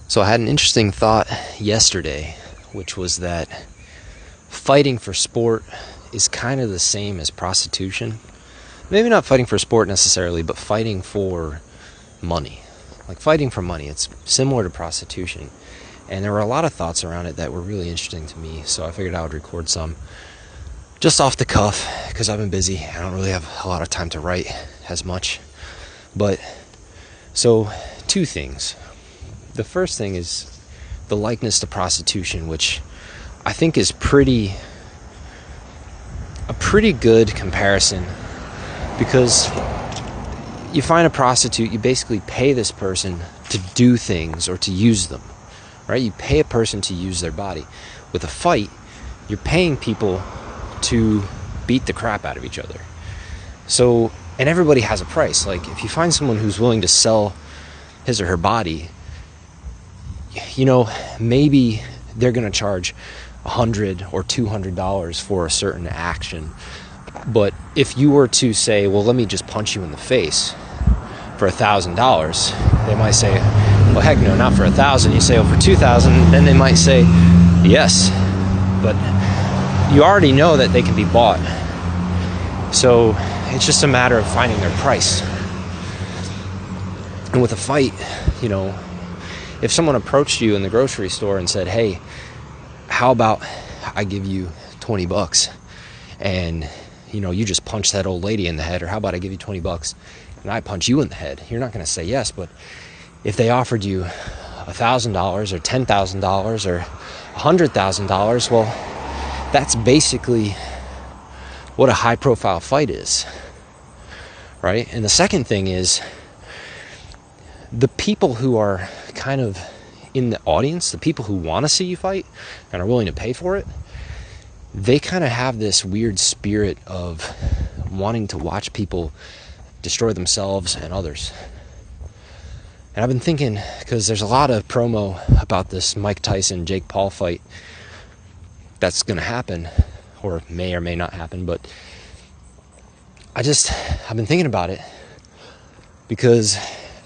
So I had an interesting thought yesterday, which was that fighting for sport is kind of the same as prostitution. Maybe not fighting for sport necessarily, but fighting for money. Like fighting for money, it's similar to prostitution. And there were a lot of thoughts around it that were really interesting to me, so I figured I would record some just off the cuff, because I've been busy. I don't really have a lot of time to write as much. But, so, two things. The first thing is the likeness to prostitution, which I think is a pretty good comparison, because you find a prostitute, you basically pay this person to do things or to use them, right? You pay a person to use their body. With a fight, you're paying people to beat the crap out of each other. So, and everybody has a price. Like, if you find someone who's willing to sell his or her body, you know, maybe they're going to charge $100 or $200 for a certain action. But if you were to say, well, let me just punch you in the face for $1,000, they might say, well, heck no, not for $1,000. You say, oh, for $2,000, then they might say, yes. But you already know that they can be bought. So it's just a matter of finding their price. And with a fight, you know, if someone approached you in the grocery store and said, hey, how about I give you $20 and, you know, you just punch that old lady in the head, or how about I give you $20 and I punch you in the head? You're not going to say yes. But if they offered you $1,000 or $10,000 or $100,000, well, that's basically what a high-profile fight is, right? And the second thing is, the people who are kind of in the audience, the people who want to see you fight and are willing to pay for it, they kind of have this weird spirit of wanting to watch people destroy themselves and others. And I've been thinking, because there's a lot of promo about this Mike Tyson-Jake Paul fight that's going to happen, or may not happen, but I've been thinking about it, because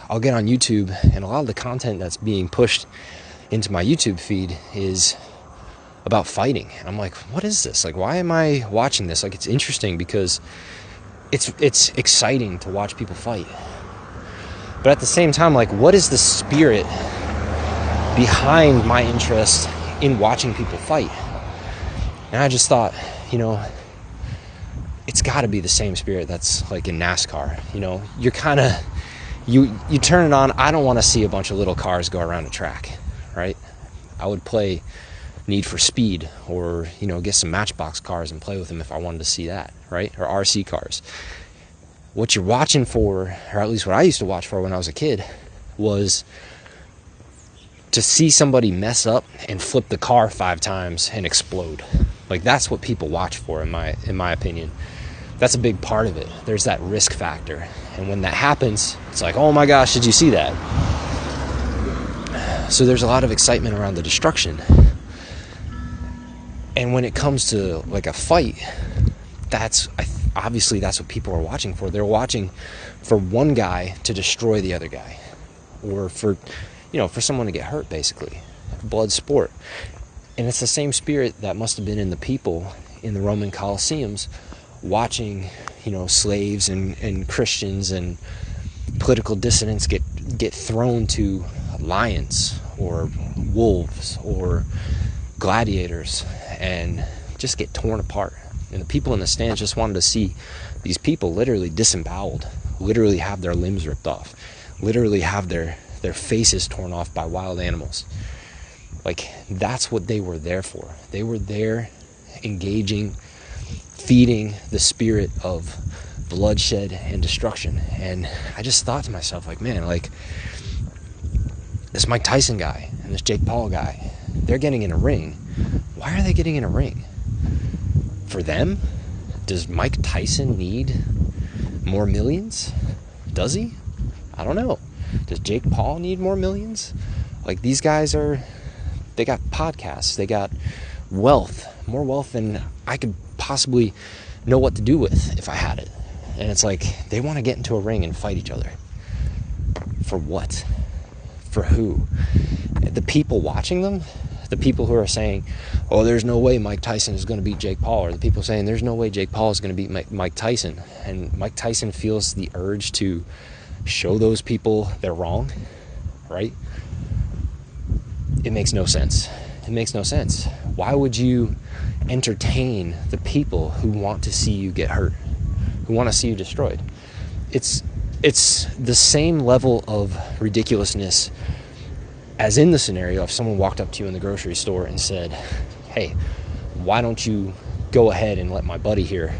I'll get on YouTube and a lot of the content that's being pushed into my YouTube feed is about fighting. And I'm like, what is this? Like, why am I watching this? Like, it's interesting because it's exciting to watch people fight. But at the same time, like, what is the spirit behind my interest in watching people fight? And I just thought, you know, it's got to be the same spirit that's like in NASCAR. You know, you're kind of, you turn it on. I don't want to see a bunch of little cars go around a track, right? I would play Need for Speed, or, you know, get some Matchbox cars and play with them if I wanted to see that, right? Or RC cars. What you're watching for, or at least what I used to watch for when I was a kid, was to see somebody mess up and flip the car 5 times and explode. Like, that's what people watch for, in my opinion. That's a big part of it. There's that risk factor. And when that happens, it's like, oh my gosh, did you see that? So there's a lot of excitement around the destruction. And when it comes to like a fight, obviously that's what people are watching for. They're watching for one guy to destroy the other guy, or for someone to get hurt, basically. Blood sport. And it's the same spirit that must have been in the people in the Roman Colosseums watching, you know, slaves and Christians and political dissidents get thrown to lions or wolves or gladiators and just get torn apart. And the people in the stands just wanted to see these people literally disemboweled, literally have their limbs ripped off, literally have their faces torn off by wild animals. Like, that's what they were there for. They were there engaging, feeding the spirit of bloodshed and destruction. And I just thought to myself, like, man, like, this Mike Tyson guy and this Jake Paul guy, they're getting in a ring. Why are they getting in a ring? For them? Does Mike Tyson need more millions? Does he? I don't know. Does Jake Paul need more millions? Like, these guys they got podcasts, they got wealth, more wealth than I could possibly know what to do with if I had it. And it's like, they want to get into a ring and fight each other. For what? For who? the people watching them, the people who are saying, oh, there's no way Mike Tyson is going to beat Jake Paul, or the people saying there's no way Jake Paul is going to beat Mike Tyson, and Mike Tyson feels the urge to show those people they're wrong, right? It makes no sense. It makes no sense. Why would you entertain the people who want to see you get hurt, who want to see you destroyed? It's the same level of ridiculousness as in the scenario if someone walked up to you in the grocery store and said, hey, why don't you go ahead and let my buddy here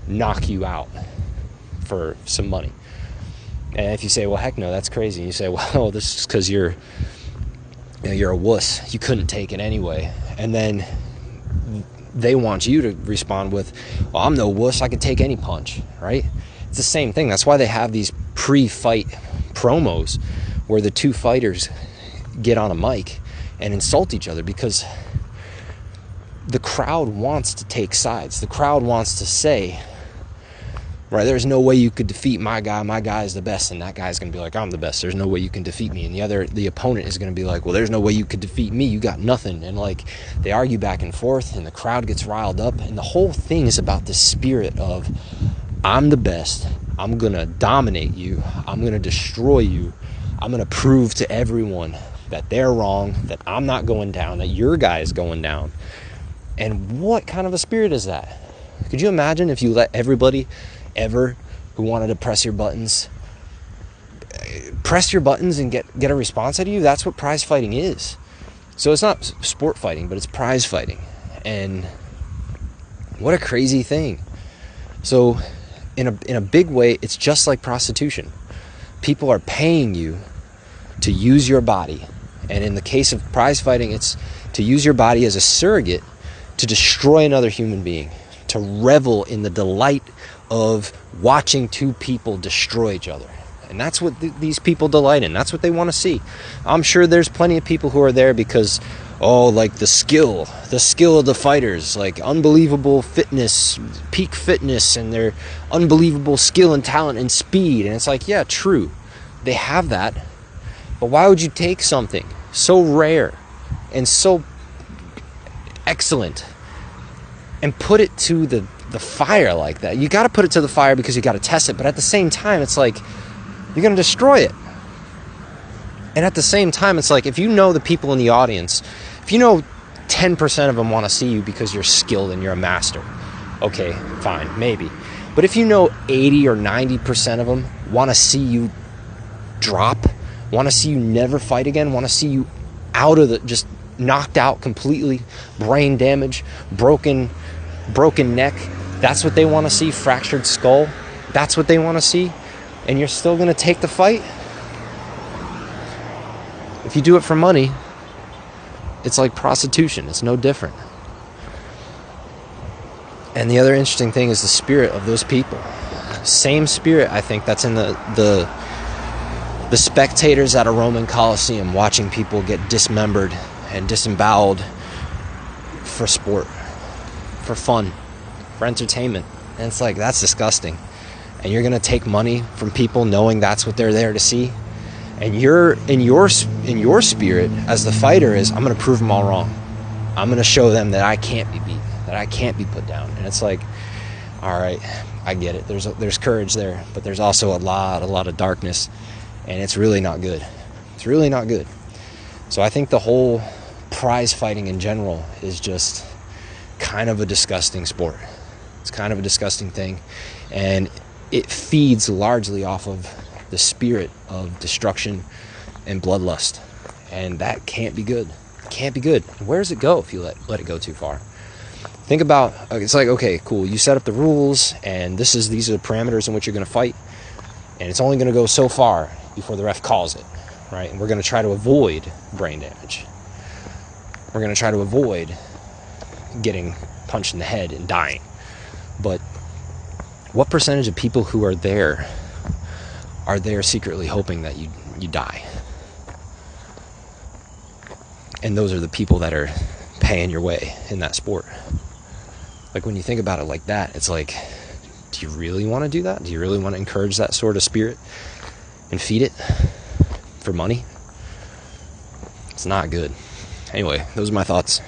knock you out for some money? And if you say, well, heck no, that's crazy. And you say, well, this is because you're a wuss. You couldn't take it anyway. And then they want you to respond with, well, I'm no wuss. I can take any punch, right? It's the same thing. That's why they have these pre-fight promos where the two fighters get on a mic and insult each other, because the crowd wants to take sides. The crowd wants to say, right, there's no way you could defeat my guy is the best, and that guy's going to be like, I'm the best, there's no way you can defeat me. And the opponent is going to be like, well, there's no way you could defeat me, you got nothing. And like, they argue back and forth, and the crowd gets riled up, and the whole thing is about this spirit of, I'm the best, I'm going to dominate you, I'm going to destroy you, I'm going to prove to everyone that they're wrong, that I'm not going down, that your guy is going down. And what kind of a spirit is that? Could you imagine if you let everybody ever who wanted to press your buttons and get a response out of you? That's what prize fighting is. So it's not sport fighting, but it's prize fighting. And what a crazy thing. So in a big way, it's just like prostitution. People are paying you to use your body. And in the case of prize fighting, it's to use your body as a surrogate to destroy another human being, to revel in the delight of watching two people destroy each other. And that's what these people delight in. That's what they want to see. I'm sure there's plenty of people who are there because, like the skill of the fighters, like unbelievable fitness, peak fitness, and their unbelievable skill and talent and speed. And it's like, yeah, true, they have that. But why would you take something so rare and so excellent and put it to the fire like that? You got to put it to the fire because you got to test it, but at the same time, it's like you're going to destroy it. And at the same time, it's like, if you know the people in the audience, if you know 10% of them want to see you because you're skilled and you're a master, okay, fine, maybe. But if you know 80 or 90% of them want to see you drop, want to see you never fight again, want to see you just knocked out completely, brain damage, broken neck, that's what they want to see, fractured skull, that's what they want to see, and you're still going to take the fight? If you do it for money, it's like prostitution. It's no different. And the other interesting thing is the spirit of those people. Same spirit, I think, that's in the spectators at a Roman Colosseum watching people get dismembered and disemboweled for sport, for fun, for entertainment. And it's like, that's disgusting. And you're going to take money from people knowing that's what they're there to see. And you're in your spirit as the fighter is, I'm going to prove them all wrong. I'm going to show them that I can't be beat, that I can't be put down. And it's like, all right, I get it. There's courage there, but there's also a lot of darkness, and it's really not good. It's really not good. So I think the whole prize fighting in general is just kind of a disgusting sport. It's kind of a disgusting thing, and it feeds largely off of the spirit of destruction and bloodlust, and that can't be good. It can't be good. Where does it go if you let it go too far? Think about, it's like, okay, cool, you set up the rules, and these are the parameters in which you're going to fight, and it's only going to go so far before the ref calls it, right? And we're going to try to avoid brain damage. We're going to try to avoid getting punched in the head and dying. But what percentage of people who are there secretly hoping that you die? And those are the people that are paying your way in that sport. Like, when you think about it like that, it's like, do you really want to do that? Do you really want to encourage that sort of spirit and feed it for money? It's not good. Anyway, those are my thoughts.